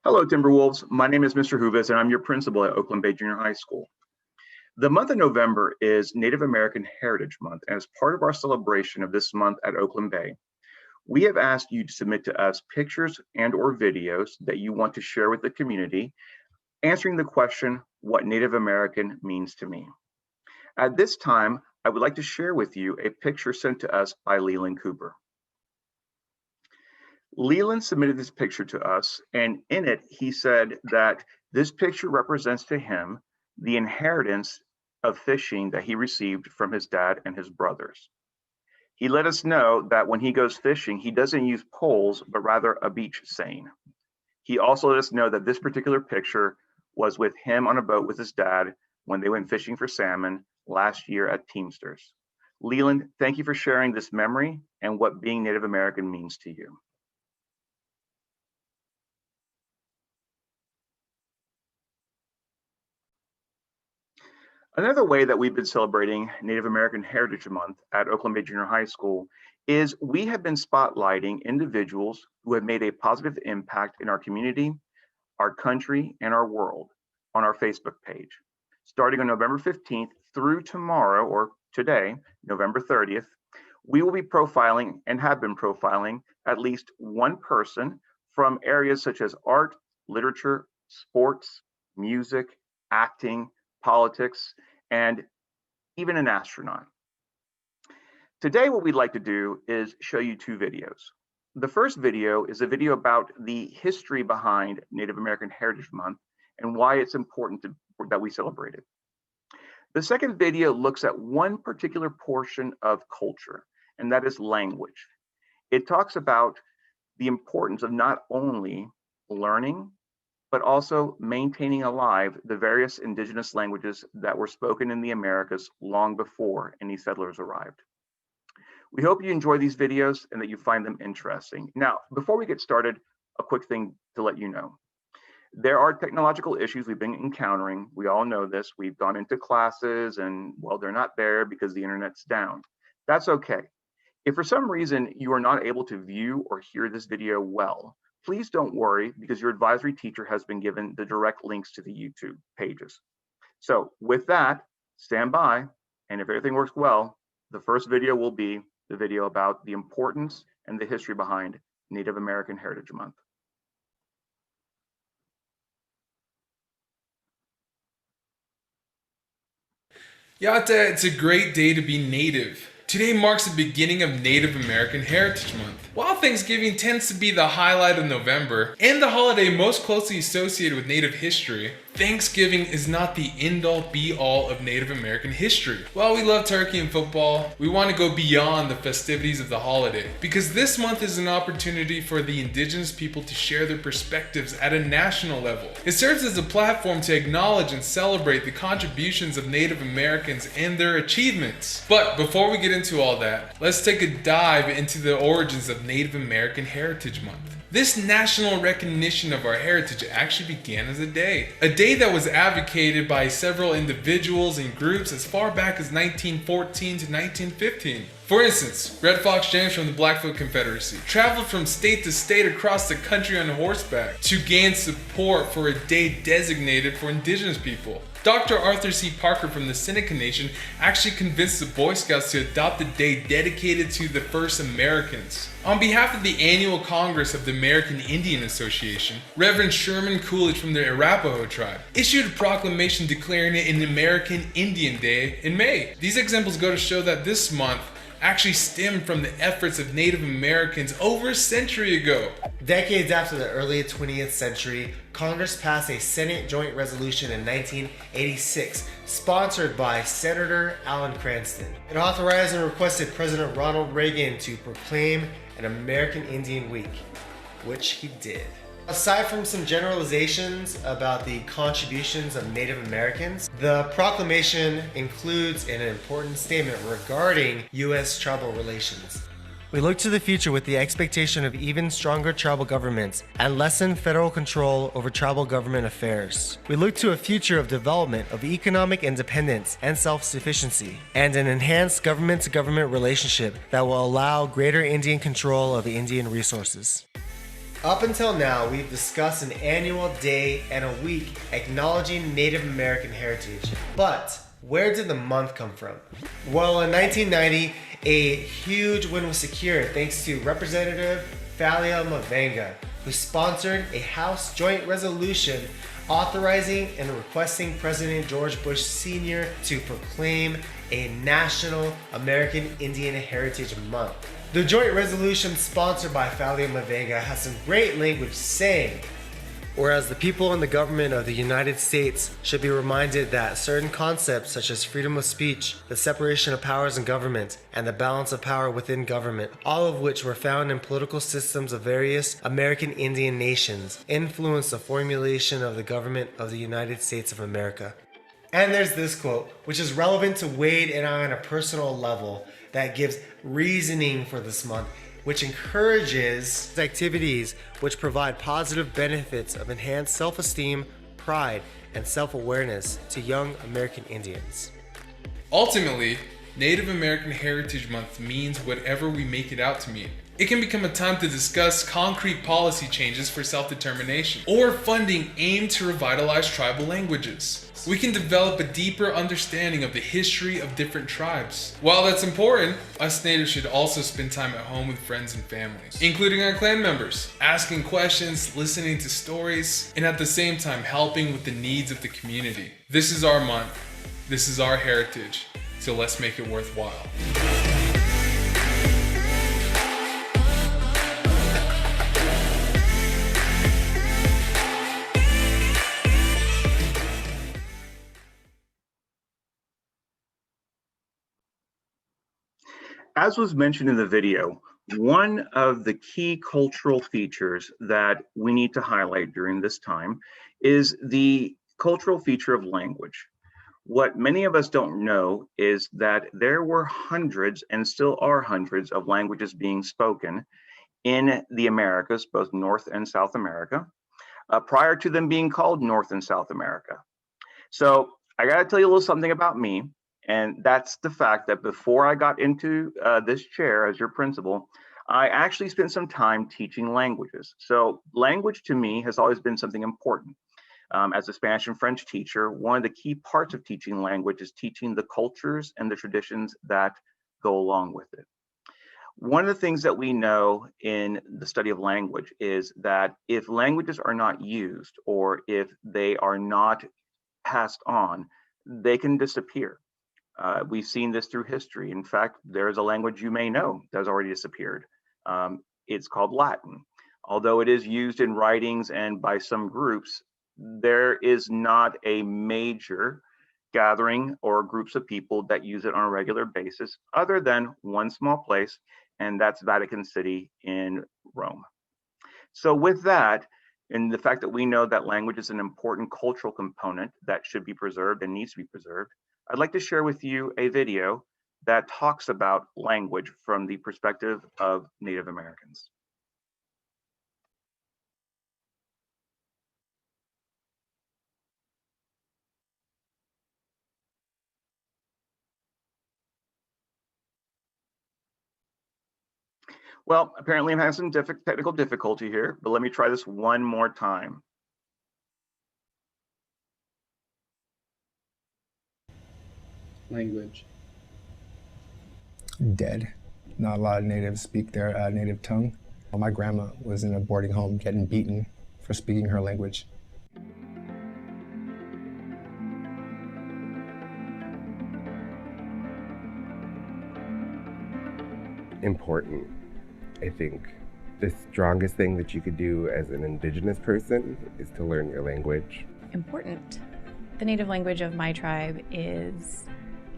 Hello, Timberwolves. My name is Mr. Huvis, and I'm your principal at Oakland Bay Junior High School. The month of November is Native American Heritage Month, and as part of our celebration of this month at Oakland Bay, we have asked you to submit to us pictures and/or videos that you want to share with the community, answering the question, what Native American means to me. At this time, I would like to share with you a picture sent to us by Leland Cooper. Leland submitted this picture to us, and in it, he said that this picture represents to him the inheritance of fishing that he received from his dad and his brothers. He let us know that when he goes fishing, he doesn't use poles, but rather a beach seine. He also let us know that this particular picture was with him on a boat with his dad when they went fishing for salmon last year at Teamsters. Leland, thank you for sharing this memory and what being Native American means to you. Another way that we've been celebrating Native American Heritage Month at Oakland Bay Junior High School is we have been spotlighting individuals who have made a positive impact in our community, our country, and our world on our Facebook page. Starting on November 15th through tomorrow or today, November 30th, we will be profiling and have been profiling at least one person from areas such as art, literature, sports, music, acting, politics, and even an astronaut. Today, what we'd like to do is show you two videos. The first video is a video about the history behind Native American Heritage Month and why it's important that we celebrate it. The second video looks at one particular portion of culture, and that is language. It talks about the importance of not only learning, but also maintaining alive the various indigenous languages that were spoken in the Americas long before any settlers arrived. We hope you enjoy these videos and that you find them interesting. Now, before we get started, a quick thing to let you know. There are technological issues we've been encountering. We all know this. We've gone into classes and, well, they're not there because the internet's down. That's okay. If for some reason you are not able to view or hear this video well, please don't worry because your advisory teacher has been given the direct links to the YouTube pages. So with that, stand by, and if everything works well, the first video will be the video about the importance and the history behind Native American Heritage Month. Yata, it's a great day to be Native. Today marks the beginning of Native American Heritage Month. While Thanksgiving tends to be the highlight of November and the holiday most closely associated with Native history, Thanksgiving is not the end-all be-all of Native American history. While we love turkey and football, we want to go beyond the festivities of the holiday because this month is an opportunity for the indigenous people to share their perspectives at a national level. It serves as a platform to acknowledge and celebrate the contributions of Native Americans and their achievements. But before we get into all that, let's take a dive into the origins of Native American Heritage Month. This national recognition of our heritage actually began as a day that was advocated by several individuals and groups as far back as 1914 to 1915. For instance, Red Fox James from the Blackfoot Confederacy traveled from state to state across the country on horseback to gain support for a day designated for indigenous people. Dr. Arthur C. Parker from the Seneca Nation actually convinced the Boy Scouts to adopt a day dedicated to the first Americans. On behalf of the annual Congress of the American Indian Association, Reverend Sherman Coolidge from the Arapaho tribe issued a proclamation declaring it an American Indian Day in May. These examples go to show that this month actually stemmed from the efforts of Native Americans over a century ago. Decades after the early 20th century, Congress passed a Senate Joint Resolution in 1986, sponsored by Senator Alan Cranston. It authorized and requested President Ronald Reagan to proclaim an American Indian Week, which he did. Aside from some generalizations about the contributions of Native Americans, the proclamation includes an important statement regarding U.S. tribal relations. We look to the future with the expectation of even stronger tribal governments and lessened federal control over tribal government affairs. We look to a future of development of economic independence and self-sufficiency, and an enhanced government-to-government relationship that will allow greater Indian control of Indian resources. Up until now, we've discussed an annual day and a week acknowledging Native American heritage. But where did the month come from? Well, in 1990, a huge win was secured thanks to Representative Thalia Mavenga, who sponsored a House joint resolution authorizing and requesting President George Bush Sr. to proclaim a National American Indian Heritage Month. The joint resolution sponsored by Thalia Mavenga has some great language saying, whereas the people and the government of the United States should be reminded that certain concepts such as freedom of speech, the separation of powers in government, and the balance of power within government, all of which were found in political systems of various American Indian nations, influence the formulation of the government of the United States of America. And there's this quote, which is relevant to Wade and I on a personal level, that gives reasoning for this month, which encourages activities which provide positive benefits of enhanced self-esteem, pride, and self-awareness to young American Indians. Ultimately, Native American Heritage Month means whatever we make it out to mean. It can become a time to discuss concrete policy changes for self-determination or funding aimed to revitalize tribal languages. We can develop a deeper understanding of the history of different tribes. While that's important, us natives should also spend time at home with friends and families, including our clan members, asking questions, listening to stories, and at the same time helping with the needs of the community. This is our month. This is our heritage. So let's make it worthwhile. As was mentioned in the video, one of the key cultural features that we need to highlight during this time is the cultural feature of language. What many of us don't know is that there were hundreds and still are hundreds of languages being spoken in the Americas, both North and South America, prior to them being called North and South America. So I gotta tell you a little something about me. And that's the fact that before I got into this chair as your principal, I actually spent some time teaching languages. So language to me has always been something important. As a Spanish and French teacher, one of the key parts of teaching language is teaching the cultures and the traditions that go along with it. One of the things that we know in the study of language is that if languages are not used or if they are not passed on, they can disappear. We've seen this through history. In fact, there is a language you may know that has already disappeared. It's called Latin. Although it is used in writings and by some groups, there is not a major gathering or groups of people that use it on a regular basis, other than one small place, and that's Vatican City in Rome. So with that, and the fact that we know that language is an important cultural component that should be preserved and needs to be preserved, I'd like to share with you a video that talks about language from the perspective of Native Americans. Well, apparently I'm having some technical difficulty here, but let me try this one more time. Language. Dead. Not a lot of natives speak their native tongue. My grandma was in a boarding home getting beaten for speaking her language. Important. I think the strongest thing that you could do as an Indigenous person is to learn your language. Important. The native language of my tribe is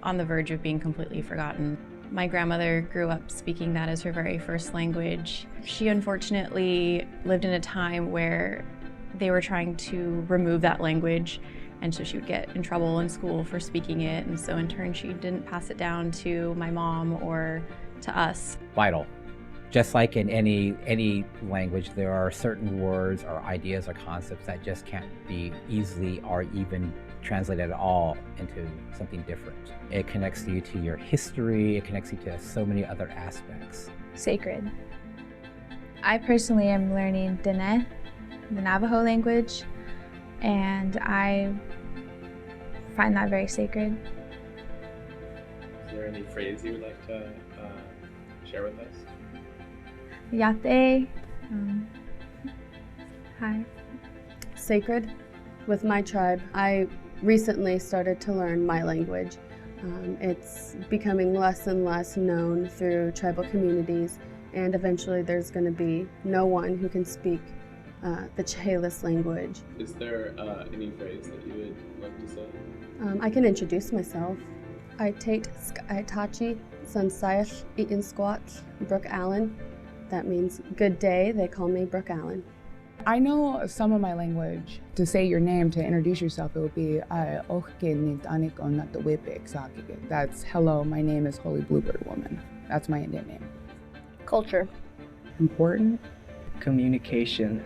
on the verge of being completely forgotten. My grandmother grew up speaking that as her very first language. She unfortunately lived in a time where they were trying to remove that language, and so she would get in trouble in school for speaking it, and so in turn she didn't pass it down to my mom or to us. Vital. Just like in any language, there are certain words or ideas or concepts that just can't be easily or even translated at all into something different. It connects you to your history, it connects you to so many other aspects. Sacred. I personally am learning Dene, the Navajo language, and I find that very sacred. Is there any phrase you would like to share with us? Yate, hi. Sacred. With my tribe, I recently started to learn my language. It's becoming less and less known through tribal communities, and eventually there's going to be no one who can speak the Chehalis language. Is there any phrase that you would like to say? I can introduce myself. I Tate Skaitachi Sunsayach Eaton Squat Brooke Allen. That means good day. They call me Brooke Allen. I know some of my language. To say your name, to introduce yourself, it would be that's hello, my name is Holy Bluebird Woman. That's my Indian name. Culture. Important. Communication.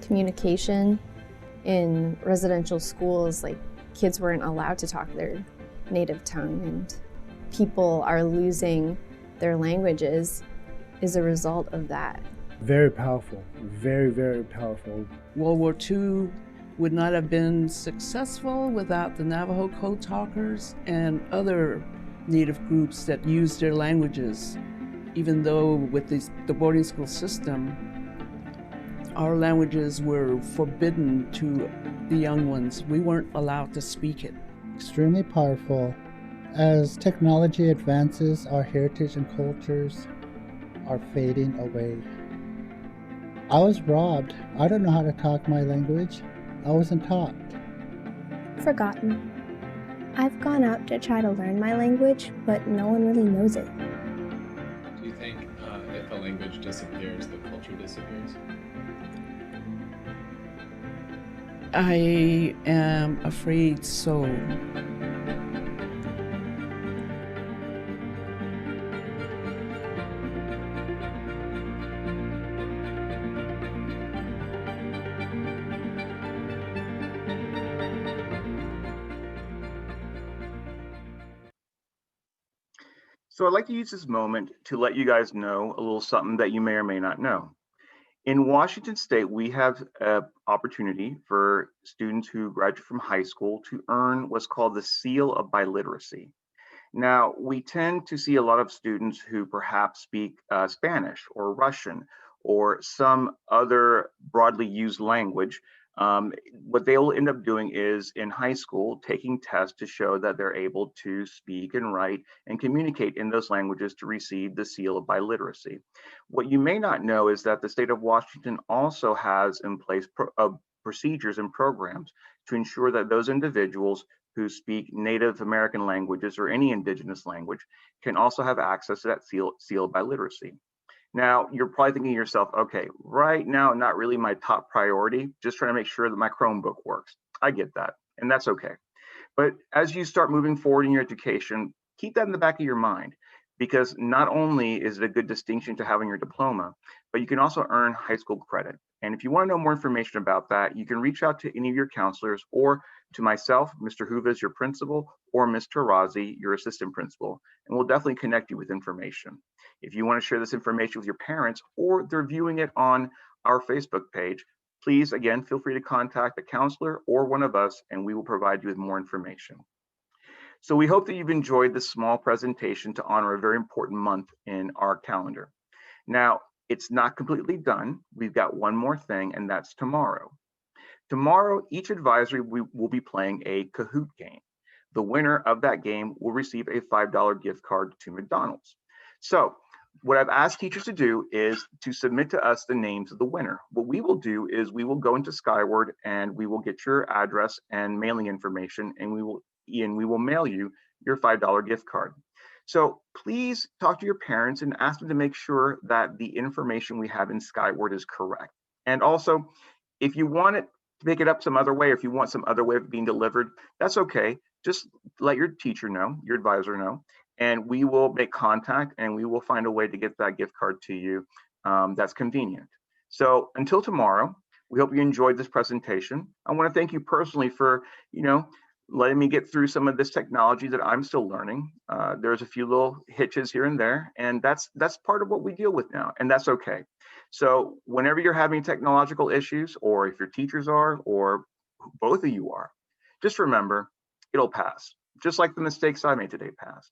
Communication. In residential schools, like kids weren't allowed to talk their native tongue, and people are losing their languages as a result of that. Very powerful, very, very powerful. World War II would not have been successful without the Navajo Code Talkers and other Native groups that used their languages. Even though with the boarding school system, our languages were forbidden to the young ones. We weren't allowed to speak it. Extremely powerful. As technology advances, our heritage and cultures are fading away. I was robbed. I don't know how to talk my language. I wasn't taught. Forgotten. I've gone out to try to learn my language, but no one really knows it. Do you think if a language disappears, the culture disappears? I am afraid so. So I'd like to use this moment to let you guys know a little something that you may or may not know. In Washington State, we have an opportunity for students who graduate from high school to earn what's called the Seal of Biliteracy. Now, we tend to see a lot of students who perhaps speak Spanish or Russian or some other broadly used language. What they'll end up doing is in high school, taking tests to show that they're able to speak and write and communicate in those languages to receive the Seal of Biliteracy. What you may not know is that the state of Washington also has in place procedures and programs to ensure that those individuals who speak Native American languages or any indigenous language can also have access to that seal of Biliteracy. Now, you're probably thinking to yourself, okay, right now, not really my top priority, just trying to make sure that my Chromebook works. I get that, and that's okay. But as you start moving forward in your education, keep that in the back of your mind, because not only is it a good distinction to having your diploma, but you can also earn high school credit. And if you want to know more information about that, you can reach out to any of your counselors or to myself, Mr. Huvas, your principal, or Mr. Razi, your assistant principal, and we'll definitely connect you with information. If you want to share this information with your parents or they're viewing it on our Facebook page, please, again, feel free to contact a counselor or one of us, and we will provide you with more information. So we hope that you've enjoyed this small presentation to honor a very important month in our calendar. Now, it's not completely done. We've got one more thing, and that's tomorrow. Tomorrow, each advisory will be playing a Kahoot game. The winner of that game will receive a $5 gift card to McDonald's. So what I've asked teachers to do is to submit to us the names of the winner. What we will do is we will go into Skyward and we will get your address and mailing information, and we will mail you your $5 gift card. So please talk to your parents and ask them to make sure that the information we have in Skyward is correct. And also, if you want it to pick it up some other way, or if you want some other way of being delivered, that's okay. Just let your teacher know, your advisor know, and we will make contact and we will find a way to get that gift card to you that's convenient. So until tomorrow, we hope you enjoyed this presentation. I want to thank you personally for, letting me get through some of this technology that I'm still learning. There's a few little hitches here and there, and that's part of what we deal with now, and that's okay. So whenever you're having technological issues, or if your teachers are, or both of you are, just remember, it'll pass. Just like the mistakes I made today passed.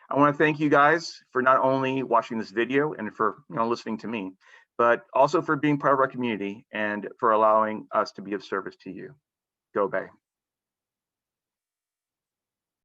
I want to thank you guys for not only watching this video and for listening to me, but also for being part of our community and for allowing us to be of service to you. Go Bay.